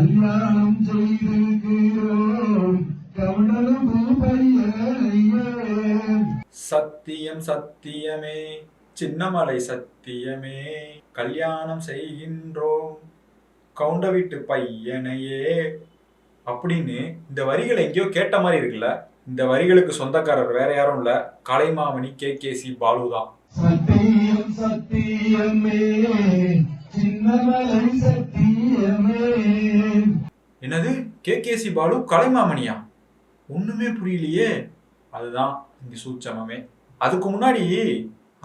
கல்யாணம் செய்திருக்கிறோம் கவுண்டரும் பையனையே. சத்தியம் சத்தியமே சின்னமலை சத்தியமே கல்யாணம் செய்கின்றோம் கவுண்ட வீட்டு பையனையே அப்படின்னு இந்த வரிகளை எங்கேயோ கேட்ட மாதிரி இருக்குல்ல. இந்த வரிகளுக்கு சொந்தக்காரர் வேற யாரும் இல்ல, கலைமாமணி KKC பாலு தான். சத்தியம் சத்தியமே சின்னமலை சத்தியமே. என்னது KKC பாலு கலைமாமணியா? ஒண்ணுமே புரியலையே. அதுதான் இங்க சூட்சமே. அதுக்கு முன்னாடி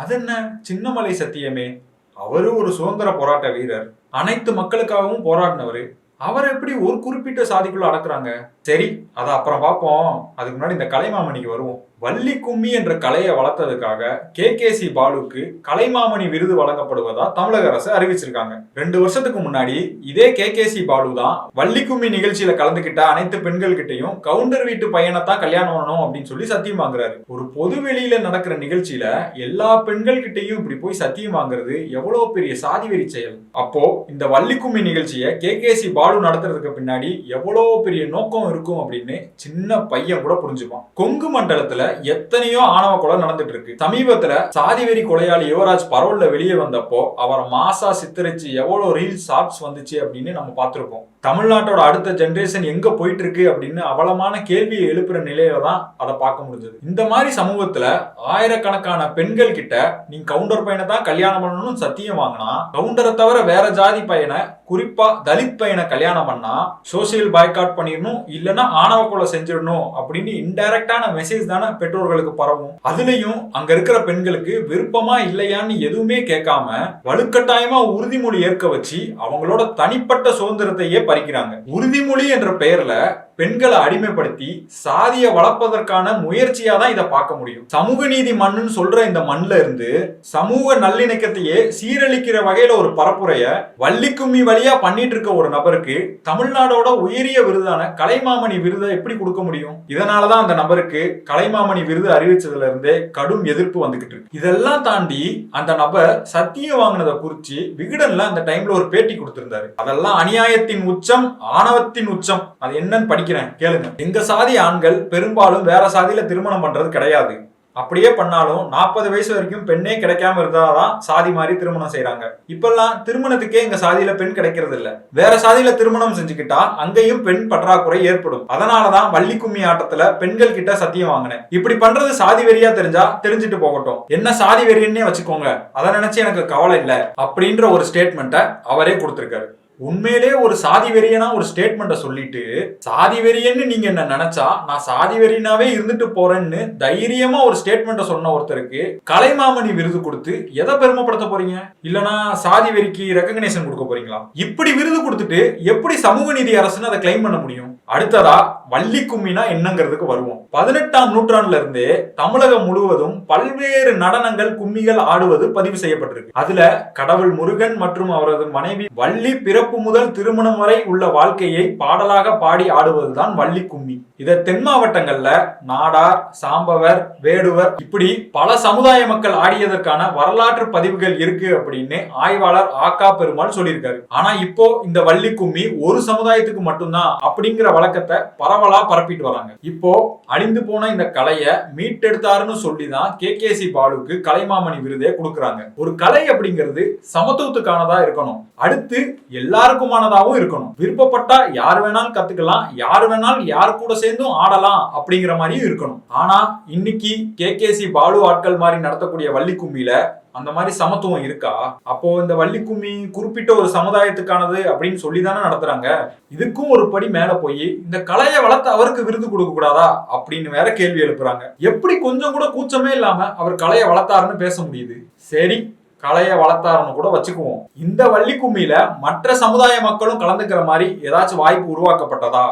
அது என்ன சின்னமலை சத்தியமே? அவரு ஒரு சுதந்திர போராட்ட வீரர், அனைத்து மக்களுக்காகவும் போராடினவரு. அவர் எப்படி ஒரு குறிப்பிட்ட சாதிக்குள்ள அடக்குறாங்க? சரி, அதை அப்புறம் பார்ப்போம். அதுக்கு முன்னாடி இந்த கலைமாமணிக்கு வருவோம். வள்ளி கும்மி என்ற கலையை வளர்த்ததுக்காக KKC பாலுக்கு கலைமாமணி விருது வழங்கப்படுவதா தமிழக அரசு அறிவிச்சிருக்காங்க. 2 வருஷத்துக்கு முன்னாடி இதே KKC பாலு தான் வள்ளி கும்மி நிகழ்ச்சியில கலந்துகிட்ட அனைத்து பெண்கள் கிட்டையும் கவுண்டர் வீட்டு பையனைத்தான் கல்யாணம் பண்ணணும் அப்படின்னு சொல்லி சத்தியம் வாங்குறாரு. ஒரு பொது வெளியில நடக்கிற நிகழ்ச்சியில எல்லா பெண்கள் கிட்டையும் இப்படி போய் சத்தியம் வாங்குறது எவ்வளவு பெரிய சாதி வெறி செயல். அப்போ இந்த வள்ளி கும்மி நிகழ்ச்சியை KKC பாலு நடத்துறதுக்கு பின்னாடி எவ்வளவு பெரிய நோக்கம் இருக்கும் அப்படின்னு சின்ன பையன் கூட புரிஞ்சுப்பான். கொங்கு மண்டலத்துல எத்தனையோ ஆணவ கொலை நடந்துட்டு இருக்கு. சமீபத்துல சாதிவெறி கொலையாளி யுவராஜ் பரோல்ல வெளியே வந்தப்போ அவரை மாசா சித்தரிச்சு எவ்வளவு ரீல் ஷார்ட்ஸ் வந்துச்சு அப்படின்னு நம்ம பார்த்திருப்போம். தமிழ்நாட்டோட அடுத்த ஜெனரேஷன் எங்க போயிட்டு இருக்கு அப்படின்னு அவலமான கேள்வியை எழுப்புற நிலையில தான் அதை பார்க்க முடிஞ்சது. இந்த மாதிரி சமூகத்துல ஆயிரக்கணக்கான பெண்கள் கிட்ட நீங்க கவுண்டர் பையனை தான் கல்யாணம் பண்ணணும்னு சத்தியம் வாங்கினா, கவுண்டரை தவிர வேற ஜாதி பையனை, குறிப்பா தலித் பையனை கல்யாணம் பண்ணா சோசியல் பாய்காட் பண்ணிடணும், இல்லைன்னா ஆணவ கொலை செஞ்சிடணும் அப்படின்னு இன்டைரக்டான மெசேஜ் தானே பெற்றோர்களுக்கு பரவும். அதுலயும் அங்க இருக்கிற பெண்களுக்கு விருப்பமா இல்லையான்னு எதுவுமே கேட்காம வலுக்கட்டாயமா உறுதிமொழி ஏற்க வச்சு அவங்களோட தனிப்பட்ட சுதந்திரத்தையே பறிக்கிறாங்க. உறுதிமொழி என்ற பெயர்ல பெண்களை அடிமைப்படுத்தி சாதியை வளர்ப்பதற்கான முயற்சியா தான் இதை பார்க்க முடியும். சமூக நீதி மண்ணுன்னு சொல்ற இந்த மண்ணுல இருந்து சமூக நல்லிணக்கத்தையே சீரழிக்கிற வகையில ஒரு பரப்புரைய வள்ளி கும்மி வழியா பண்ணிட்டு இருக்க ஒரு நபருக்கு தமிழ்நாடோட உயரிய விருதான கலைமாமணி விருதை எப்படி கொடுக்க முடியும்? இதனாலதான் அந்த நபருக்கு கலைமாமணி விருது அறிவிச்சதுல இருந்தே கடும் எதிர்ப்பு வந்துகிட்டு இருக்கு. இதெல்லாம் தாண்டி அந்த நபர் சத்தியம் வாங்கினதை குறிச்சு விகடன்ல அந்த டைம்ல ஒரு பேட்டி கொடுத்திருந்தாரு. அதெல்லாம் அநியாயத்தின் உச்சம், ஆணவத்தின் உச்சம். அது என்னன்னு கேளுங்க. எங்க சாதி ஆண்கள் பெரும்பாலும் வேற சாதியில திருமணம் பண்றது கிடையாது. அப்படியே பண்ணாலும் 40 வயசு வரைக்கும் பெண்ணே கிடைக்காம இருந்தாதான் சாதி மாதிரி திருமணம் செய்யறாங்க. இப்பெல்லாம் திருமணத்துக்கே எங்க சாதியில பெண் கிடைக்கிறது இல்ல. வேற சாதியில திருமணம் செஞ்சுக்கிட்டா அங்கேயும் பெண் பற்றாக்குறை ஏற்படும். அதனாலதான் வள்ளி கும்மி ஆட்டத்துல பெண்கள் கிட்ட சத்தியம் வாங்கினேன். இப்படி பண்றது சாதி வெறியா தெரிஞ்சா தெரிஞ்சுட்டு போகட்டும், என்ன சாதி வெறியன்னே வச்சுக்கோங்க, அதை நினைச்சு எனக்கு கவலை இல்லை அப்படின்ற ஒரு ஸ்டேட்மெண்ட்டை அவரே கொடுத்திருக்காரு. உண்மையிலே ஒரு சாதி வெறியனா ஒரு ஸ்டேட்மெண்ட்டை சொல்லிட்டு, சாதி வெறியன்னு நீங்க என்ன நினைச்சா நான் சாதி வெறியனாவே இருந்துட்டு போறேன்னு தைரியமா ஒரு ஸ்டேட்மெண்ட்டை சொன்ன ஒருத்தருக்கு கலைமாமணி விருது கொடுத்து எதை பெருமைப்படுத்த போறீங்க? இல்லனா சாதி வெறிக்கு ரெகக்னேஷன் கொடுக்க போறீங்களா? இப்படி விருது கொடுத்துட்டு எப்படி சமூக நீதி அரசுன்னு அதை கிளைம் பண்ண முடியும்? அடுத்ததா வள்ளி கும்மினா என்னங்கிறதுக்கு வருவோம். 18ஆம் நூற்றாண்டுல இருந்தே தமிழகம் முழுவதும் பல்வேறு நடனங்கள், கும்மிகள் ஆடுவது பதிவு செய்யப்பட்டிருக்கு. அதுல கடவுள் முருகன் மற்றும் அவரது மனைவி வள்ளி பிறப்பு முதல் திருமணம் வரை உள்ள வாழ்க்கையை பாடலாக பாடி ஆடுவதுதான் வள்ளி கும்மி. இதை தென் மாவட்டங்கள்ல நாடார், சாம்பவர், வேடுவர் இப்படி பல சமுதாய மக்கள் ஆடியதற்கான வரலாற்று பதிவுகள் இருக்கு அப்படின்னு ஆய்வாளர் ஆக்கா பெருமாள் சொல்லியிருக்காரு. ஆனா இப்போ இந்த வள்ளி கும்மி ஒரு சமுதாயத்துக்கு மட்டும்தான் அப்படிங்கிற வழக்கத்தை பரவலா பரப்பிட்டு வராங்க. இப்போ அழிந்து போன இந்த கலையை மீட்டெடுத்தாருன்னு சொல்லிதான் KKC பாலுக்கு கலைமாமணி விருதே கொடுக்கறாங்க. ஒரு கலை அப்படிங்கிறது சமத்துவத்துக்கானதா இருக்கணும், அடுத்து எல்லாருக்குமானதாகவும் இருக்கணும். விருப்பப்பட்டா யார் வேணாலும் கத்துக்கலாம், யார் வேணாலும் யார் கூட சேர்ந்தும் ஆடலாம் அப்படிங்கிற மாதிரியும் இருக்கணும். ஆனா இன்னைக்கு KKC பாலு ஆட்கள் மாதிரி நடத்தக்கூடிய வள்ளி கும்மியில அந்த மாதிரி சமத்துவம் இருக்கா? அப்போ இந்த வள்ளி கும்மி குறிப்பிட்ட ஒரு சமுதாயத்துக்கானது அப்படின்னு சொல்லிதானே நடத்துறாங்க. இதுக்கும் ஒரு படி மேல போய் இந்த கலையை வளர்த்து அவருக்கு விருது கொடுக்க கூடாதா அப்படின்னு வேற கேள்வி எழுப்புறாங்க. எப்படி கொஞ்சம் கூட கூச்சமே இல்லாம அவர் கலையை வளர்த்தாருன்னு பேச முடியுது? சரி, கலையை வளர்த்தாருன்னு கூட வச்சுக்குவோம். இந்த வள்ளி கும்மியில மற்ற சமுதாய மக்களும் கலந்துக்கிற மாதிரி ஏதாச்சும் வாய்ப்பு உருவாக்கப்பட்டதா?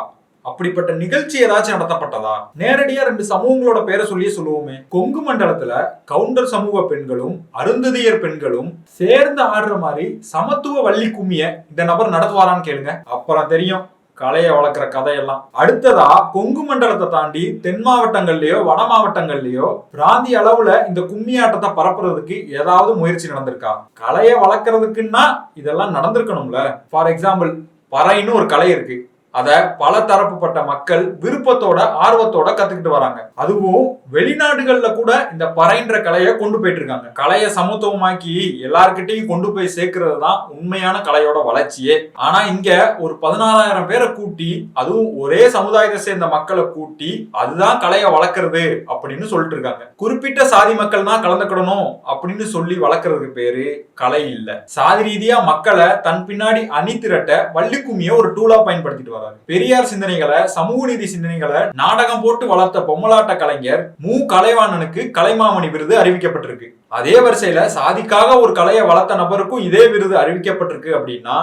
அப்படிப்பட்ட நிகழ்ச்சி ஏதாச்சும் நடத்தப்பட்டதா? நேரடியா 2 சமூகங்களோட பேரை சொல்லுவோமே. கொங்கு மண்டலத்துல கவுண்டர் சமூக பெண்களும் அருந்ததியர் பெண்களும் சேர்ந்து ஆடுற மாதிரி சமத்துவ வள்ளி கும்மிய இந்த நபர் நடத்துவாரான்னு கேளுங்க, அப்புறம் தெரியும் கலையை வளர்க்குற கதையெல்லாம். அடுத்ததா கொங்கு மண்டலத்தை தாண்டி தென் மாவட்டங்கள்லயோ வட மாவட்டங்கள்லயோ பிராந்திய அளவுல இந்த கும்மி ஆட்டத்தை பரப்புறதுக்கு ஏதாவது முயற்சி நடந்திருக்கா? கலையை வளர்க்கறதுக்குன்னா இதெல்லாம் நடந்திருக்கணும்ல. ஃபார் எக்ஸாம்பிள் பறைன்னு ஒரு கலை இருக்கு. அத பல தரப்புப்பட்ட மக்கள் விருப்பத்தோட ஆர்வத்தோட கத்துக்கிட்டு வராங்க. அதுவும் வெளிநாடுகள்ல கூட இந்த பறைன்ற கலையை கொண்டு போயிட்டு இருக்காங்க. கலையை சமத்துவமாக்கி எல்லார்கிட்டையும் கொண்டு போய் சேர்க்கிறது தான் உண்மையான கலையோட வளர்ச்சியே. ஆனா இங்க ஒரு 16,000 பேரை கூட்டி, அதுவும் ஒரே சமுதாயத்தை சேர்ந்த மக்களை கூட்டி அதுதான் கலையை வளர்க்கறது அப்படின்னு சொல்லிட்டு இருக்காங்க. குறிப்பிட்ட சாதி மக்கள் தான் கலந்துக்கிடணும் அப்படின்னு சொல்லி வளர்க்கறதுக்கு பேரு கலை இல்ல. சாதி ரீதியா மக்களை தன் பின்னாடி அணி திரட்ட வள்ளிக்கும்மிய ஒரு டூலா பயன்படுத்திட்டு வர. பெரியார் சிந்தனைகளை, சமூக நீதி சிந்தனைகளை நாடகம் போட்டு வளர்த்த பொம்மலாட்ட கலைஞர் மு. கலைவாணனுக்கு கலைமாமணி விருது அறிவிக்கப்பட்டிருக்கு. அதே வரிசையில சாதிக்காக ஒரு கலையை வளர்த்த நபருக்கும் இதே விருது அறிவிக்கப்பட்டிருக்கு. அப்படின்னா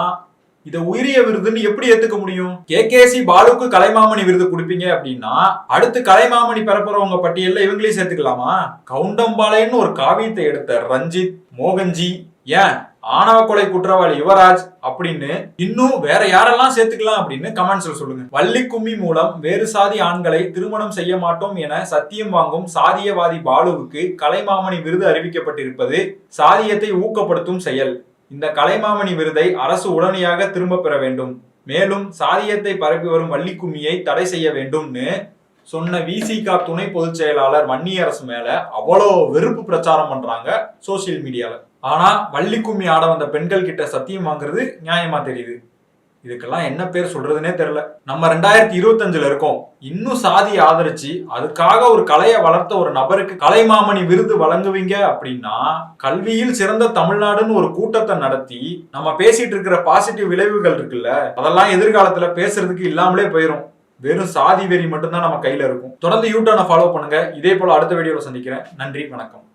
இதை உயரிய விருதுன்னு எப்படி ஏத்துக்க முடியும்? KKC பாலுக்கு கலைமாமணி விருது கொடுப்பீங்க அப்படின்னா அடுத்து கலைமாமணி பெறப்போறவங்க பட்டியல்ல இவங்களையும் சேர்த்துக்கலாமா? கவுண்டம்பாளையன்னு ஒரு காவியத்தை எடுத்த ரஞ்சித், மோகன்ஜி, ஏன் ஆணவ கொலை குற்றவாளி யுவராஜ் அப்படின்னு இன்னும் வேற யாரெல்லாம் சேர்த்துக்கலாம் அப்படின்னு கமெண்ட்ஸ்ல சொல்லுங்க. வள்ளிக்கும்மி மூலம் வேறு சாதி ஆண்களை திருமணம் செய்ய மாட்டோம் என சத்தியம் வாங்கும் சாதியவாதி பாலுவுக்கு கலைமாமணி விருது அறிவிக்கப்பட்டிருப்பது சாதியத்தை ஊக்கப்படுத்தும் செயல். இந்த கலைமாமணி விருதை அரசு உடனடியாக திரும்ப பெற வேண்டும். மேலும் சாதியத்தை பரப்பி வரும் வள்ளிக்கும்மியை தடை செய்ய வேண்டும்னு சொன்ன VCK துணை பொதுச் செயலாளர் வன்னியரசு மேல அவ்வளோ வெறுப்பு பிரச்சாரம் பண்றாங்க சோசியல் மீடியால. ஆனா வள்ளிக்கும்மி ஆட வந்த பெண்கள் கிட்ட சத்தியம் வாங்குறது நியாயமா தெரியுது. இதுக்கெல்லாம் என்ன பேர் சொல்றதுன்னே தெரியல. நம்ம 2025ல இருக்கோம். இன்னும் சாதியை ஆதரிச்சு அதுக்காக ஒரு கலையை வளர்த்த ஒரு நபருக்கு கலைமாமணி விருது வழங்குவீங்க அப்படின்னா கல்வியில் சிறந்த தமிழ்நாடுன்னு ஒரு கூட்டத்தை நடத்தி நம்ம பேசிட்டு இருக்கிற பாசிட்டிவ் விளைவுகள் இருக்குல்ல, அதெல்லாம் எதிர்காலத்துல பேசுறதுக்கு இல்லாமலே போயிரும். வெறும் சாதி வெறி மட்டும்தான் நம்ம கையில இருக்கும். தொடர்ந்து யூடியூனை ஃபாலோ பண்ணுங்க. இதே போல அடுத்த வீடியோல சந்திக்கிறேன். நன்றி, வணக்கம்.